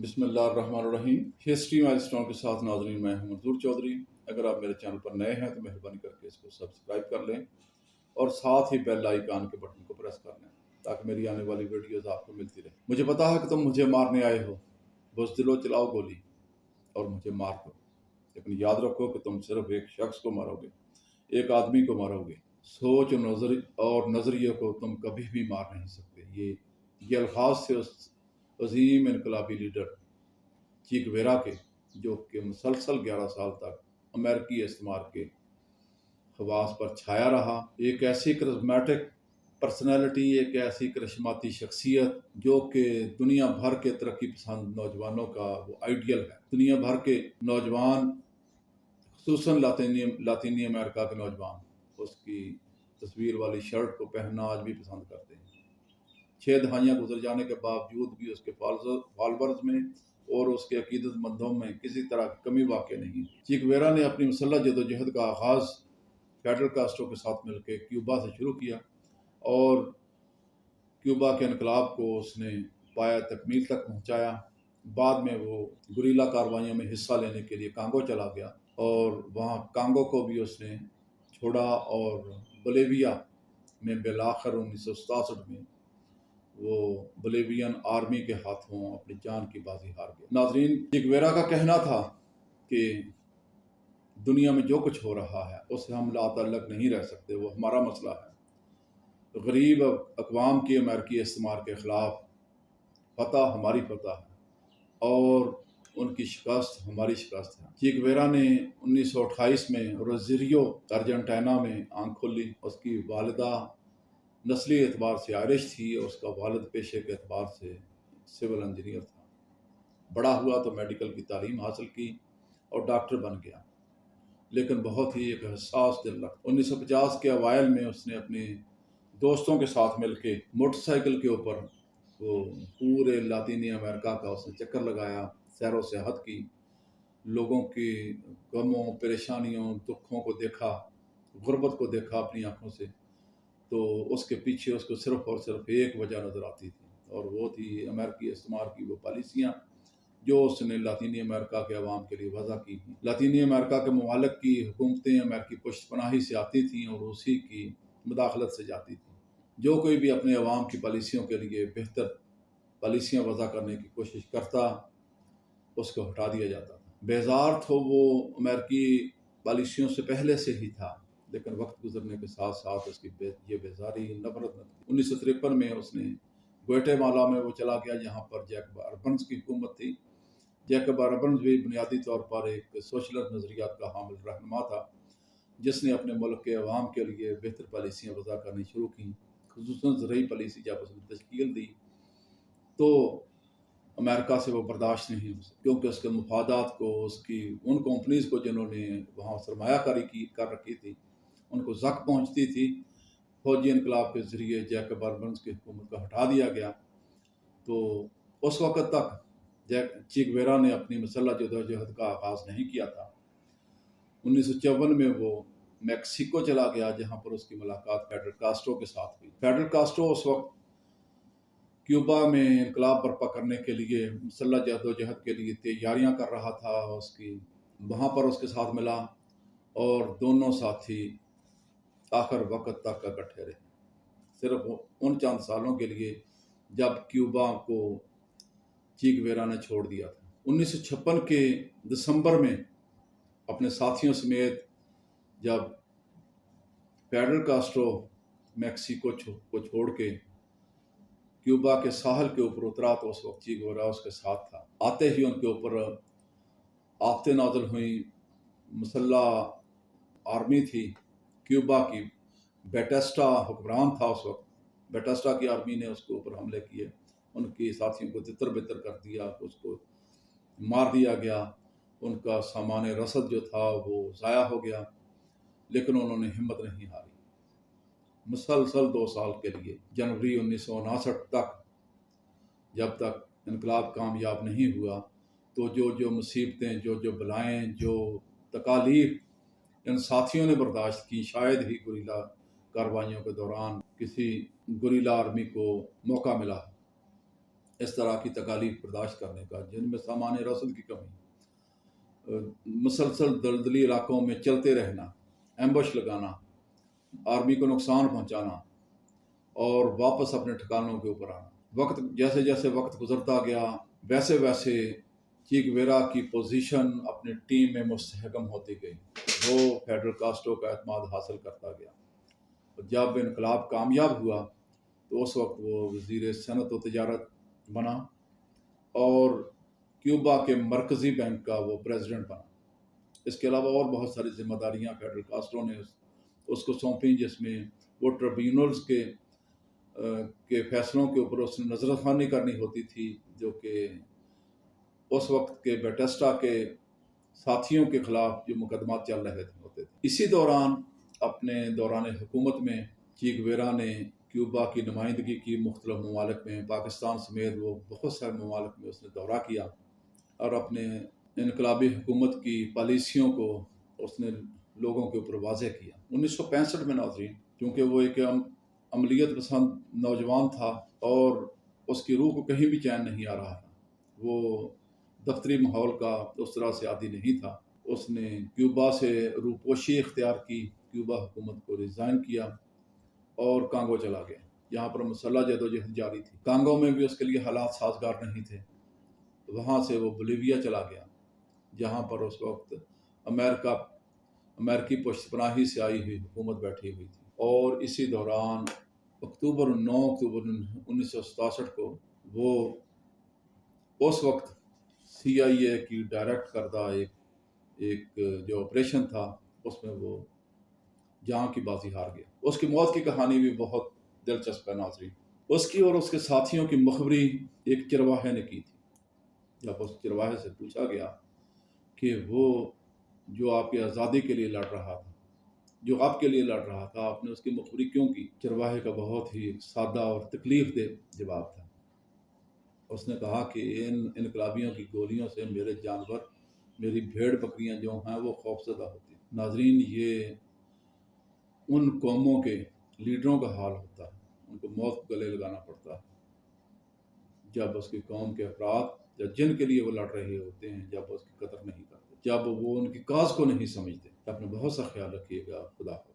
بسم اللہ الرحمن الرحیم۔ ہسٹری مائل اسٹون کے ساتھ ناظرین، میں ہوں منظور چودھری۔ اگر آپ میرے چینل پر نئے ہیں تو مہربانی کر کے اس کو سبسکرائب کر لیں اور ساتھ ہی بیل آئیکن کے بٹن کو پریس کر لیں تاکہ میری آنے والی ویڈیوز آپ کو ملتی رہے۔ مجھے پتا ہے کہ تم مجھے مارنے آئے ہو، بزدلو چلاؤ گولی اور مجھے مار دو، لیکن یاد رکھو کہ تم صرف ایک شخص کو مارو گے، ایک آدمی کو مارو گے۔ سوچ اور نظریے کو تم کبھی بھی مار نہیں سکتے۔ یہ الفاظ تھے اس عظیم انقلابی لیڈر چی گویرا کے، جو کہ مسلسل 11 سال تک امریکی استعمار کے خواص پر چھایا رہا۔ ایک ایسی کرزمیٹک پرسنالٹی، ایک ایسی کرشماتی شخصیت جو کہ دنیا بھر کے ترقی پسند نوجوانوں کا وہ آئیڈیل ہے۔ دنیا بھر کے نوجوان، خصوصاً لاطینی امریکہ کے نوجوان، اس کی تصویر والی شرٹ کو پہننا آج بھی پسند کرتے ہیں۔ 6 دہائیاں گزر جانے کے باوجود بھی اس کے فالورز میں اور اس کے عقیدت مندوں میں کسی طرح کی کمی واقع نہیں۔ چی گویرا نے اپنی مسلح جدوجہد کا آغاز فیڈرل کاسٹرو کے ساتھ مل کے کیوبا سے شروع کیا اور کیوبا کے انقلاب کو اس نے پایہ تکمیل تک پہنچایا۔ بعد میں وہ گریلا کارروائیوں میں حصہ لینے کے لیے کانگو چلا گیا اور وہاں کانگو کو بھی اس نے چھوڑا اور بولیویا میں بالآخر 1967 میں وہ بولیوین آرمی کے ہاتھوں اپنی جان کی بازی ہار گیا۔ ناظرین، چی گویرا کا کہنا تھا کہ دنیا میں جو کچھ ہو رہا ہے اس سے ہم لاتعلق نہیں رہ سکتے، وہ ہمارا مسئلہ ہے۔ غریب اقوام کی امریکی استعمار کے خلاف فتح ہماری فتح ہے اور ان کی شکست ہماری شکست ہے۔ چی گویرا نے 1928 میں روزیریو ارجنٹینا میں آنکھ کھولی۔ اس کی والدہ نسلی اعتبار سے آئرش تھی اور اس کا والد پیشے کے اعتبار سے سول انجینئر تھا۔ بڑا ہوا تو میڈیکل کی تعلیم حاصل کی اور ڈاکٹر بن گیا، لیکن بہت ہی ایک حساس دل رکھتا۔ 1950 کے اوائل میں اس نے اپنے دوستوں کے ساتھ مل کے موٹر سائیکل کے اوپر وہ پورے لاطینی امریکہ کا اس نے چکر لگایا، سیر و سیاحت کی، لوگوں کی غموں، پریشانیوں، دکھوں کو دیکھا، غربت کو دیکھا اپنی آنکھوں سے۔ تو اس کے پیچھے اس کو صرف اور صرف ایک وجہ نظر آتی تھی اور وہ تھی امریکی استعمار کی وہ پالیسیاں جو اس نے لاطینی امریکہ کے عوام کے لیے وضع کی تھیں۔ لاطینی امریکہ کے ممالک کی حکومتیں امریکی پشت پناہی سے آتی تھیں اور اسی کی مداخلت سے جاتی تھیں۔ جو کوئی بھی اپنے عوام کی پالیسیوں کے لیے بہتر پالیسیاں وضع کرنے کی کوشش کرتا، اس کو ہٹا دیا جاتا تھا۔ بیزار تو وہ امریکی پالیسیوں سے پہلے سے ہی تھا، لیکن وقت گزرنے کے ساتھ ساتھ اس کی یہ بیزاری نفرت نہ تھی۔ 1953 میں اس نے گویٹے مالا میں وہ چلا گیا جہاں پر جیکب اربنز کی حکومت تھی۔ جیکب اربنز بھی بنیادی طور پر ایک سوشلسٹ نظریات کا حامل رہنما تھا جس نے اپنے ملک کے عوام کے لیے بہتر پالیسیاں وضع کرنی شروع کیں، خصوصاً زرعی پالیسی جب اس نے تشکیل دی تو امریکہ سے وہ برداشت نہیں ہو سکتی، کیونکہ اس کے مفادات کو، اس کی ان کمپنیز کو جنہوں نے وہاں سرمایہ کاری کر رکھی تھی، ان کو زک پہنچتی تھی۔ فوجی انقلاب کے ذریعے جیکب اربنز کی حکومت کو ہٹا دیا گیا۔ تو اس وقت تک چی گویرا نے اپنی مسلح جدوجہد کا آغاز نہیں کیا تھا۔ 1954 میں وہ میکسیکو چلا گیا جہاں پر اس کی ملاقات فیڈرل کاسٹرو کے ساتھ ہوئی۔ فیڈرل کاسٹرو اس وقت کیوبا میں انقلاب برپا کرنے کے لیے مسلح جدوجہد کے لیے تیاریاں کر رہا تھا۔ وہاں پر اس کے ساتھ ملا اور دونوں ساتھی آخر وقت تک اکٹھے رہے، صرف ان چند سالوں کے لیے جب کیوبا کو چی گویرا نے چھوڑ دیا تھا۔ 1956 کے دسمبر میں اپنے ساتھیوں سمیت جب فیڈرل کاسٹرو میکسیکو کو چھوڑ کے کیوبا کے ساحل کے اوپر اترا تو اس وقت چی گویرا اس کے ساتھ تھا۔ آتے ہی ان کے اوپر آفتیں نازل ہوئیں۔ مسلح آرمی تھی کیوبا کی، بیٹسٹا حکمران تھا اس وقت۔ بیٹسٹا کی آرمی نے اس کے اوپر حملے کیے، ان کی ساتھیوں کو تتر بتر کر دیا، اس کو مار دیا گیا، ان کا سامان رسد جو تھا وہ ضائع ہو گیا، لیکن انہوں نے ہمت نہیں ہاری۔ مسلسل 2 سال کے لیے، جنوری 1959 تک، جب تک انقلاب کامیاب نہیں ہوا، تو جو مصیبتیں، جو بلائیں، جو تکالیف ان ساتھیوں نے برداشت کی، شاید ہی گریلا کارروائیوں کے دوران کسی گریلا آرمی کو موقع ملا۔ اس طرح کی تکالیف برداشت کرنے کا، جن میں سامان رسد کی کمی، مسلسل دلدلی علاقوں میں چلتے رہنا، ایمبش لگانا، آرمی کو نقصان پہنچانا اور واپس اپنے ٹھکانوں کے اوپر آنا۔ جیسے جیسے وقت گزرتا گیا ویسے ویسے چی گویرا کی پوزیشن اپنی ٹیم میں مستحکم ہوتی گئی، وہ فیڈرل کاسٹرو کا اعتماد حاصل کرتا گیا۔ جب انقلاب کامیاب ہوا تو اس وقت وہ وزیر صنعت و تجارت بنا اور کیوبا کے مرکزی بینک کا وہ پریزیڈنٹ بنا۔ اس کے علاوہ اور بہت ساری ذمہ داریاں فیڈرل کاسٹرو نے اس کو سونپیں، جس میں وہ ٹریبیونلز کے فیصلوں کے اوپر اس نے نظر ثانی کرنی ہوتی تھی، جو کہ اس وقت کے بیٹسٹا کے ساتھیوں کے خلاف جو مقدمات چل رہے ہوتے تھے۔ اسی دوران اپنے دوران حکومت میں چی گویرا نے کیوبا کی نمائندگی کی مختلف ممالک میں، پاکستان سمیت وہ بہت سارے ممالک میں اس نے دورہ کیا اور اپنے انقلابی حکومت کی پالیسیوں کو اس نے لوگوں کے اوپر واضح کیا۔ 1965 میں ناظرین، کیونکہ وہ ایک عملیت پسند نوجوان تھا اور اس کی روح کو کہیں بھی چین نہیں آ رہا تھا، وہ دفتری ماحول کا اس طرح سے عادی نہیں تھا، اس نے کیوبا سے روپوشی اختیار کی، کیوبا حکومت کو ریزائن کیا اور کانگو چلا گیا، جہاں پر مسلح جدوجہد جاری تھی۔ کانگو میں بھی اس کے لیے حالات سازگار نہیں تھے، وہاں سے وہ بولیویا چلا گیا، جہاں پر اس وقت امریکی پشت پناہی سے آئی ہوئی حکومت بیٹھی ہوئی تھی۔ اور اسی دوران 9 اکتوبر 1967 کو وہ اس وقت CIA کی ڈائریکٹ کردہ ایک جو آپریشن تھا اس میں وہ جان کی بازی ہار گیا۔ اس کی موت کی کہانی بھی بہت دلچسپ ہے ناظرین۔ اس کی اور اس کے ساتھیوں کی مخبری ایک چرواہے نے کی تھی۔ جب اس چرواہے سے پوچھا گیا کہ وہ جو آپ کی آزادی کے لیے لڑ رہا تھا، جو آپ کے لیے لڑ رہا تھا، آپ نے اس کی مخبری کیوں کی؟ چرواہے کا بہت ہی سادہ اور تکلیف دہ جواب تھا۔ اس نے کہا کہ ان انقلابیوں کی گولیوں سے میرے جانور، میری بھیڑ بکریاں جو ہیں وہ خوفزدہ ہوتی ہیں۔ ناظرین، یہ ان قوموں کے لیڈروں کا حال ہوتا ہے، ان کو موت کو گلے لگانا پڑتا ہے جب اس کی قوم کے افراد یا جن کے لیے وہ لڑ رہے ہوتے ہیں، جب اس کی قدر نہیں کرتے، جب وہ ان کی کاز کو نہیں سمجھتے۔ اپنا بہت سا خیال رکھیے گا۔ خدا حافظ۔